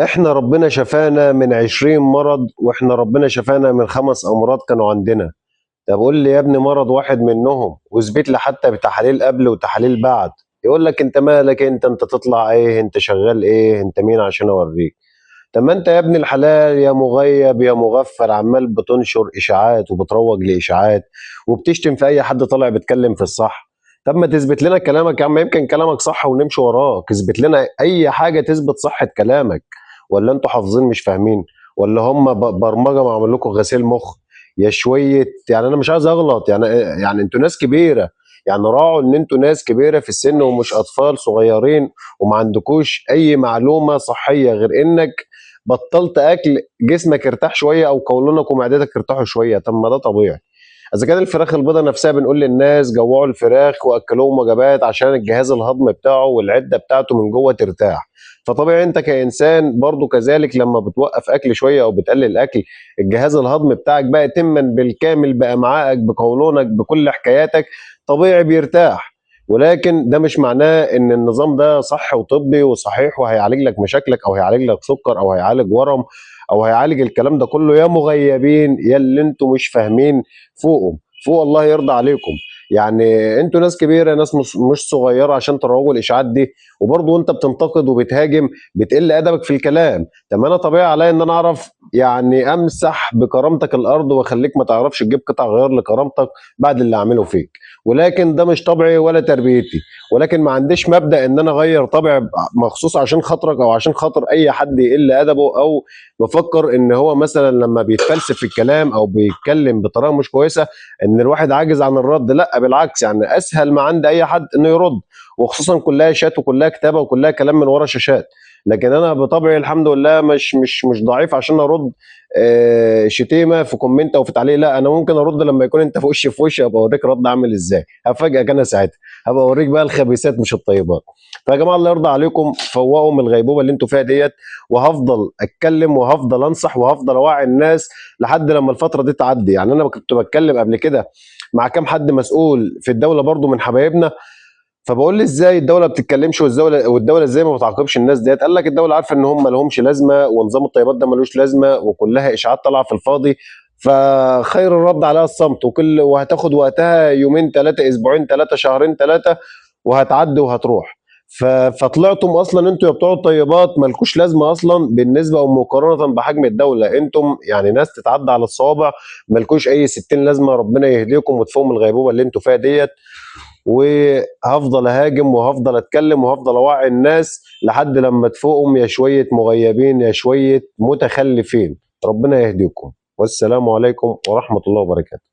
احنا ربنا شفانا من 20 مرض، واحنا ربنا شفانا من 5 امراض كانوا عندنا. طب قول لي يا ابني مرض واحد منهم واثبت لي حتى بتحاليل قبل وتحاليل بعد. يقول لك انت مالك، انت تطلع ايه، انت شغال ايه، انت مين عشان اوريك. طب ما انت يا ابن الحلال يا مغيب يا مغفل عمال بتنشر اشاعات وبتروج لاشاعات وبتشتم في اي حد طالع بيتكلم في الصح. طب ما تثبت لنا كلامك يا عم، يمكن كلامك صح ونمشي وراك. اثبت لنا اي حاجه تثبت صحه كلامك. ولا انتوا حافظين مش فاهمين؟ ولا هم برمجه معمول لكم غسيل مخ؟ يا شويه يعني انا مش عايز اغلط يعني انتوا ناس كبيره. يعني راعوا ان انتوا ناس كبيره في السن ومش اطفال صغيرين وما عندكوش اي معلومه صحيه غير انك بطلت اكل جسمك ارتاح شويه او قولونك ومعدتك ارتاحوا شويه. طب ما ده طبيعي. اذا كان الفراخ البيضاء نفسها بنقول للناس جوعوا الفراخ واكلوهم وجبات عشان الجهاز الهضمي بتاعه والعده بتاعته من جوه ترتاح. فطبيعي انت كانسان برضو كذلك لما بتوقف اكل شويه او بتقلل اكل الجهاز الهضمي بتاعك بقى تما بالكامل بامعائك بقولونك بكل حكاياتك طبيعي بيرتاح. ولكن ده مش معناه ان النظام ده صح وطبي وصحيح وهيعالج لك مشاكلك او هيعالج لك سكر او هيعالج ورم او هيعالج الكلام ده كله. يا مغيبين يا اللي انتوا مش فاهمين فوقهم فوق الله يرضى عليكم. يعني انتوا ناس كبيره، ناس مش صغيره عشان تروجوا الاشاعات دي. وبرضه انت بتنتقد وبتهاجم بتقل ادبك في الكلام. طب انا طبيعي عليا ان انا اعرف يعني امسح بكرامتك الارض واخليك ما تعرفش تجيب قطع غيار لكرامتك بعد اللي اعمله فيك. ولكن ده مش طبعي ولا تربيتي. ولكن ما عنديش مبدا ان انا اغير طبعي مخصوص عشان خاطرك او عشان خاطر اي حد يقل ادبه او بفكر ان هو مثلا لما بيتفلسف في الكلام او بيتكلم بطريقه مش كويسه ان الواحد عاجز عن الرد. لا بالعكس، يعني اسهل ما عند اي حد انه يرد. وخصوصا كلها شات وكلها كتابه وكلها كلام من ورا شاشات. لكن انا بطبعي الحمد لله مش ضعيف عشان ارد شتيمه في كومنت او في تعليق. لا انا ممكن ارد لما يكون انت في وشي في وشي ابقى اوريك رد عامل ازاي. هفاجئك انا ساعتها. هبقى اوريك بقى الخبيثات مش الطيبات. فيا جماعه الله يرضى عليكم فوقوا من الغيبوبه اللي انتوا فيها ديت. وهفضل اتكلم وهفضل انصح وهفضل اوعي الناس لحد لما الفتره دي تعدي. يعني انا كنت بتكلم قبل كده مع كام حد مسؤول في الدوله برضو من حبايبنا. فبقول لي ازاي الدوله ما بتتكلمش والدوله ازاي ما بتعاقبش الناس ديت. قال لك الدوله عارفه ان هم ما لهمش لازمه ونظام الطيبات ده ملوش لازمه وكلها اشاعات طالعه في الفاضي. فخير الرد عليها الصمت وهتاخد وقتها يومين ثلاثه اسبوعين ثلاثه شهرين ثلاثه وهتعدي وهتروح. فطلعتم اصلا انتوا يا بتوع الطيبات مالكوش لازمه اصلا بالنسبه او مقارنه بحجم الدوله. انتم يعني ناس تتعدى على الصوابع. مالكوش اي 60 لازمه. ربنا يهديكم وتفوقوا من الغيبوبه اللي انتوا فيها ديت. وهفضل اهاجم وهفضل اتكلم وهفضل اوعي الناس لحد لما تفوقهم يا شويه مغيبين يا شويه متخلفين. ربنا يهديكم. والسلام عليكم ورحمه الله وبركاته.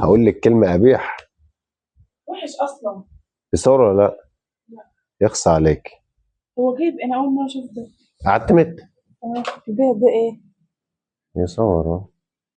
هقول لك كلمه قبيح. وحش اصلا. بثوره ولا لا؟ لا. يخص عليك. هو جايب، انا اول مره اشوف ده. اعتمد. ده ايه؟ يصور.